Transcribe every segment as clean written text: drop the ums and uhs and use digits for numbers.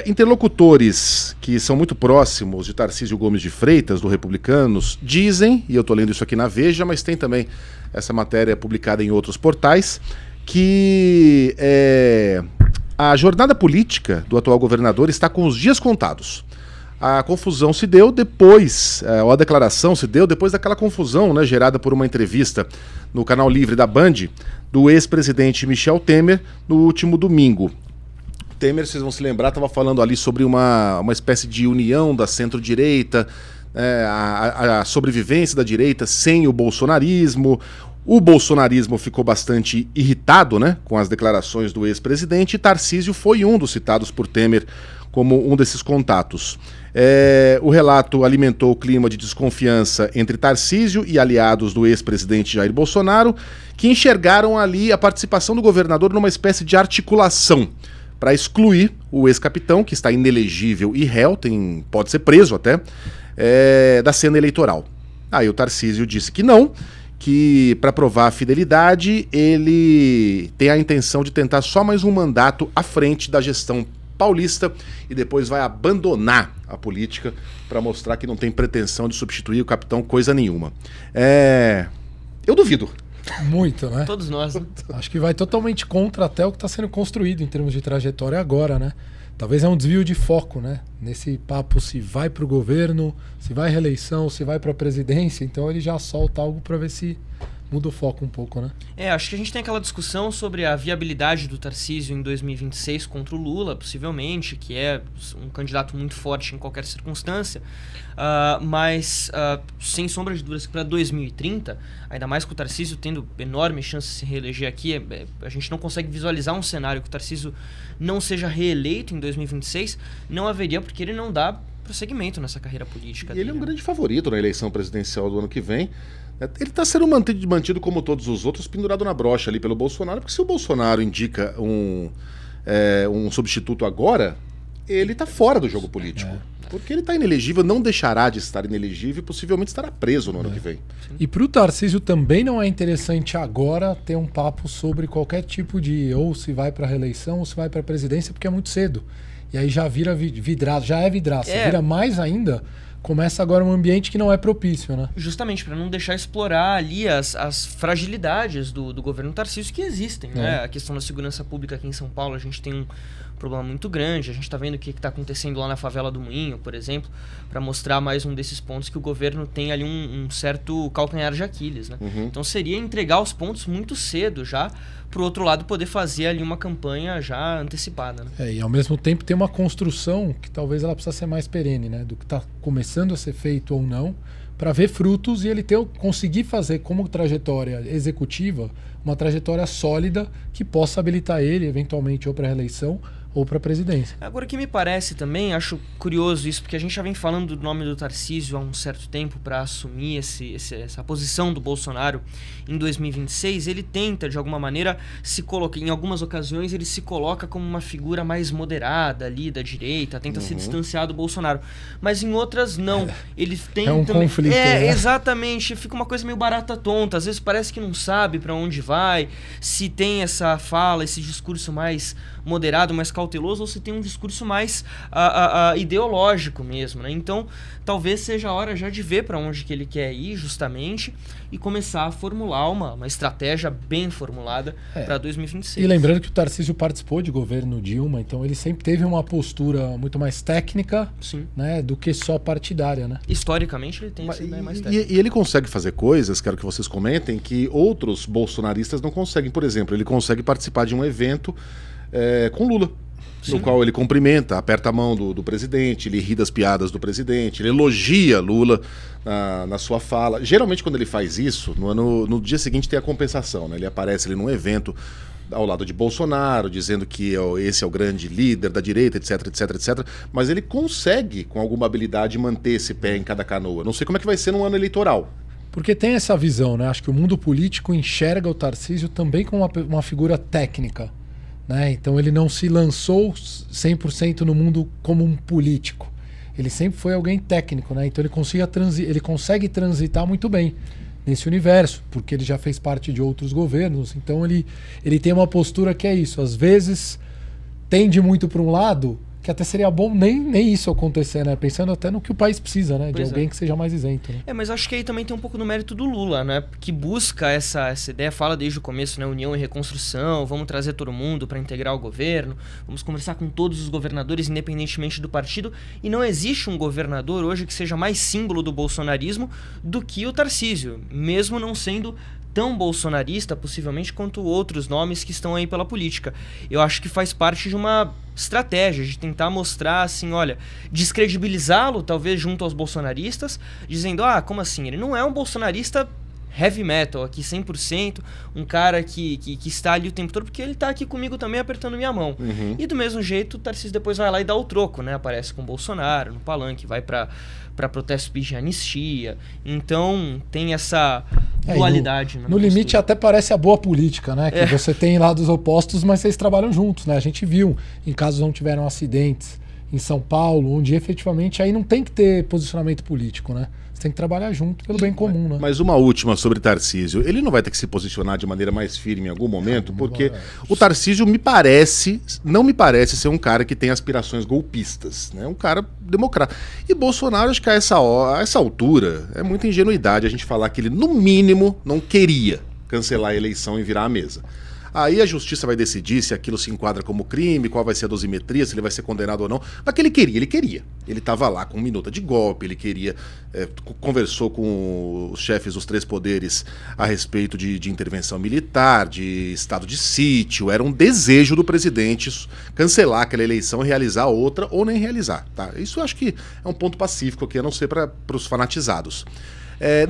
Interlocutores que são muito próximos de Tarcísio Gomes de Freitas, do Republicanos, dizem, e eu estou lendo isso aqui na Veja, mas tem também essa matéria publicada em outros portais, que a jornada política do atual governador está com os dias contados. A confusão se deu depois, ou a declaração se deu depois daquela confusão, né, gerada por uma entrevista no Canal Livre da Band do ex-presidente Michel Temer no último domingo. Temer, vocês vão se lembrar, estava falando ali sobre uma espécie de união da centro-direita, a sobrevivência da direita sem o bolsonarismo. O bolsonarismo ficou bastante irritado, né, com as declarações do ex-presidente, e Tarcísio foi um dos citados por Temer como um desses contatos. O relato alimentou o clima de desconfiança entre Tarcísio e aliados do ex-presidente Jair Bolsonaro, que enxergaram ali a participação do governador numa espécie de articulação para excluir o ex-capitão, que está inelegível e réu, pode ser preso até, da cena eleitoral. Aí o Tarcísio disse que não, que para provar a fidelidade ele tem a intenção de tentar só mais um mandato à frente da gestão paulista e depois vai abandonar a política para mostrar que não tem pretensão de substituir o capitão coisa nenhuma. Eu duvido. Muito, né? Todos nós. Né? Acho que vai totalmente contra até o que está sendo construído em termos de trajetória agora, né? Talvez é um desvio de foco, né? Nesse papo se vai para o governo, se vai reeleição, se vai para a presidência, então ele já solta algo para ver se muda o foco um pouco, né? Acho que a gente tem aquela discussão sobre a viabilidade do Tarcísio em 2026 contra o Lula, possivelmente, que é um candidato muito forte em qualquer circunstância, mas sem sombra de dúvidas que para 2030, ainda mais com o Tarcísio tendo enorme chance de se reeleger aqui, a gente não consegue visualizar um cenário que o Tarcísio não seja reeleito em 2026, não haveria, porque ele não dá prosseguimento nessa carreira política. E ele é um grande favorito na eleição presidencial do ano que vem. Ele está sendo mantido como todos os outros, pendurado na brocha ali pelo Bolsonaro, porque se o Bolsonaro indica um substituto agora, ele está fora do jogo político. Porque ele está inelegível, não deixará de estar inelegível e possivelmente estará preso no ano que vem. E para o Tarcísio também não é interessante agora ter um papo sobre qualquer tipo de ou se vai para a reeleição ou se vai para a presidência, porque é muito cedo. E aí já vira vidraça, já é vidraça, vira mais ainda. Começa agora um ambiente que não é propício, né? Justamente, para não deixar explorar ali as fragilidades do governo Tarcísio que existem, né? A questão da segurança pública aqui em São Paulo, a gente tem um problema muito grande, a gente está vendo o que está acontecendo lá na favela do Moinho, por exemplo, para mostrar mais um desses pontos que o governo tem ali um certo calcanhar de Aquiles, né? Então seria entregar os pontos muito cedo já, para o outro lado poder fazer ali uma campanha já antecipada, né? E ao mesmo tempo tem uma construção que talvez ela precisa ser mais perene, né? Do que está começando a ser feito ou não, para ver frutos e ele conseguir fazer como trajetória executiva uma trajetória sólida que possa habilitar ele eventualmente ou para a reeleição ou para a presidência. Agora, o que me parece também, acho curioso isso, porque a gente já vem falando do nome do Tarcísio há um certo tempo para assumir essa posição do Bolsonaro em 2026, ele tenta, de alguma maneira, se colocar, em algumas ocasiões, ele se coloca como uma figura mais moderada ali da direita, tenta se distanciar do Bolsonaro, mas em outras não. Ele tem um também, conflito, né? Exatamente, fica uma coisa meio barata tonta, às vezes parece que não sabe para onde vai, se tem essa fala, esse discurso mais moderado, mais cauteloso, ou se tem um discurso mais ideológico mesmo, né? Então, talvez seja a hora já de ver para onde que ele quer ir, justamente, e começar a formular uma estratégia bem formulada para 2026. E lembrando que o Tarcísio participou de governo Dilma, então ele sempre teve uma postura muito mais técnica, né, do que só partidária, né? Historicamente, ele tem essa ideia mais técnica. E ele consegue fazer coisas, quero que vocês comentem, que outros bolsonaristas não conseguem. Por exemplo, ele consegue participar de um evento com Lula, no qual ele cumprimenta, aperta a mão do presidente, ele ri das piadas do presidente, ele elogia Lula na sua fala. Geralmente quando ele faz isso, no dia seguinte tem a compensação, né? Ele aparece ali num evento ao lado de Bolsonaro, dizendo que esse é o grande líder da direita, etc, etc, etc. Mas ele consegue, com alguma habilidade, manter esse pé em cada canoa. Não sei como é que vai ser no ano eleitoral. Porque tem essa visão, né? Acho que o mundo político enxerga o Tarcísio também como uma figura técnica, né? Então ele não se lançou 100% no mundo como um político. Ele sempre foi alguém técnico, né? Então ele consegue transitar muito bem nesse universo, porque ele já fez parte de outros governos. Então ele tem uma postura que é isso. Às vezes tende muito para um lado que até seria bom nem isso acontecer, né? Pensando até no que o país precisa, né? De Pois alguém que seja mais isento, né? Mas acho que aí também tem um pouco do mérito do Lula, né? Que busca essa ideia, fala desde o começo, né? União e reconstrução, vamos trazer todo mundo para integrar o governo, vamos conversar com todos os governadores, independentemente do partido. E não existe um governador hoje que seja mais símbolo do bolsonarismo do que o Tarcísio, mesmo não sendo tão bolsonarista, possivelmente, quanto outros nomes que estão aí pela política. Eu acho que faz parte de uma estratégia de tentar mostrar, assim, olha, descredibilizá-lo, talvez, junto aos bolsonaristas, dizendo, como assim? Ele não é um bolsonarista heavy metal aqui 100%, um cara que está ali o tempo todo, porque ele está aqui comigo também apertando minha mão. E do mesmo jeito, o Tarcísio depois vai lá e dá o troco, né? Aparece com o Bolsonaro no palanque, vai para protesto pedir anistia. Então tem essa dualidade. No limite até parece a boa política, né? Que você tem lados opostos, mas vocês trabalham juntos, né? A gente viu em casos onde tiveram acidentes em São Paulo, onde efetivamente aí não tem que ter posicionamento político, né? Você tem que trabalhar junto pelo bem comum, né? Mas uma última sobre Tarcísio. Ele não vai ter que se posicionar de maneira mais firme em algum momento, porque o Tarcísio não me parece ser um cara que tem aspirações golpistas, né? Um cara democrata. E Bolsonaro, acho que a essa altura, é muita ingenuidade a gente falar que ele, no mínimo, não queria cancelar a eleição e virar a mesa. Aí a justiça vai decidir se aquilo se enquadra como crime, qual vai ser a dosimetria, se ele vai ser condenado ou não. Mas que ele queria. Ele estava lá com minuta de golpe, ele queria, conversou com os chefes dos 3 poderes a respeito de intervenção militar, de estado de sítio. Era um desejo do presidente cancelar aquela eleição e realizar outra ou nem realizar. Tá? Isso eu acho que é um ponto pacífico aqui, a não ser para os fanatizados.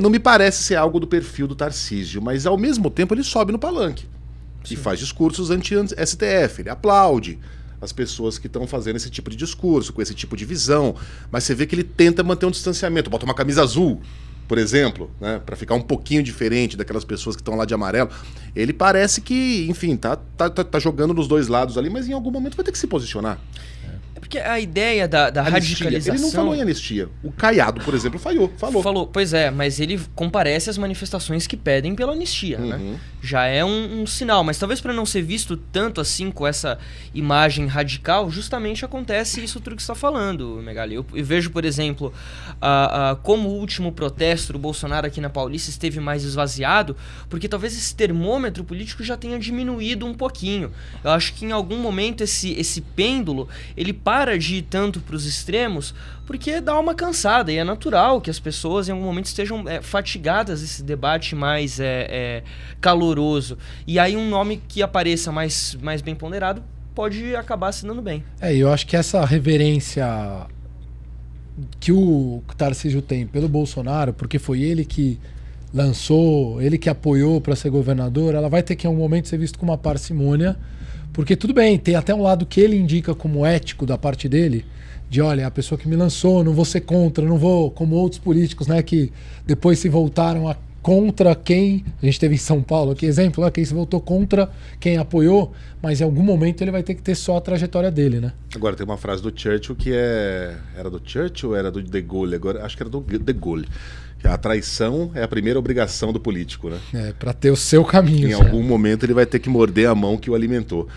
Não me parece ser algo do perfil do Tarcísio, mas ao mesmo tempo ele sobe no palanque. E faz discursos anti-STF, ele aplaude as pessoas que estão fazendo esse tipo de discurso, com esse tipo de visão, mas você vê que ele tenta manter um distanciamento, bota uma camisa azul, por exemplo, né, para ficar um pouquinho diferente daquelas pessoas que estão lá de amarelo. Ele parece que, enfim, tá jogando nos dois lados ali, mas em algum momento vai ter que se posicionar. Porque a ideia da radicalização... Ele não falou em anistia. O Caiado, por exemplo, falou. Pois é, mas ele comparece às manifestações que pedem pela anistia, né? Já é um sinal, mas talvez para não ser visto tanto assim com essa imagem radical, justamente acontece isso tudo que você está falando, Megali. Eu vejo, por exemplo, como o último protesto do Bolsonaro aqui na Paulista esteve mais esvaziado, porque talvez esse termômetro político já tenha diminuído um pouquinho. Eu acho que em algum momento esse pêndulo, ele para de ir tanto para os extremos, porque dá uma cansada, e é natural que as pessoas em algum momento estejam fatigadas desse debate mais caloroso. E aí um nome que apareça mais bem ponderado pode acabar se dando bem. Eu acho que essa reverência que o Tarcísio tem pelo Bolsonaro, porque foi ele que lançou, ele que apoiou para ser governador, ela vai ter que em algum momento ser visto com uma parcimônia. Porque tudo bem, tem até um lado que ele indica como ético da parte dele, de olha, a pessoa que me lançou, não vou ser contra, não vou, como outros políticos, né, que depois se voltaram contra quem, a gente teve em São Paulo aqui, exemplo, quem se voltou contra quem apoiou, mas em algum momento ele vai ter que ter só a trajetória dele, né? Agora tem uma frase do Churchill que era do Churchill ou era do De Gaulle? Agora acho que era do De Gaulle. A traição é a primeira obrigação do político, né? Para ter o seu caminho. Em algum momento ele vai ter que morder a mão que o alimentou.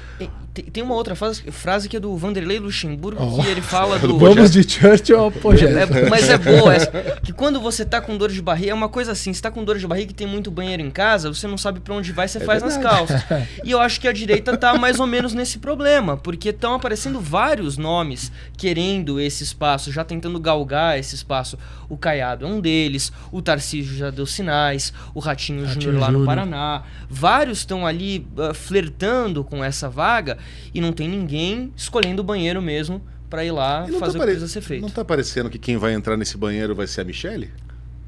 Tem uma outra frase que é do Vanderlei Luxemburgo, que ele fala do... Vamos de Churchill ao projeto. Mas é boa essa. Que quando você tá com dor de barriga, é uma coisa assim, você tá com dor de barriga e tem muito banheiro em casa, você não sabe pra onde vai, você faz nas calças. E eu acho que a direita tá mais ou menos nesse problema, porque estão aparecendo vários nomes querendo esse espaço, já tentando galgar esse espaço. O Caiado é um deles, o Tarcísio já deu sinais, o Ratinho Júnior lá no Paraná. Vários estão ali flertando com essa vaga e não tem ninguém escolhendo o banheiro mesmo para ir lá fazer o que precisa ser feito. Não tá parecendo que quem vai entrar nesse banheiro vai ser a Michelle?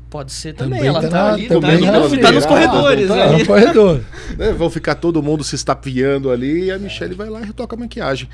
Pode ser também. Ela tá ali, tá nos corredores. No corredor. Vão ficar todo mundo se estapeando ali e a Michelle vai lá e retoca a maquiagem.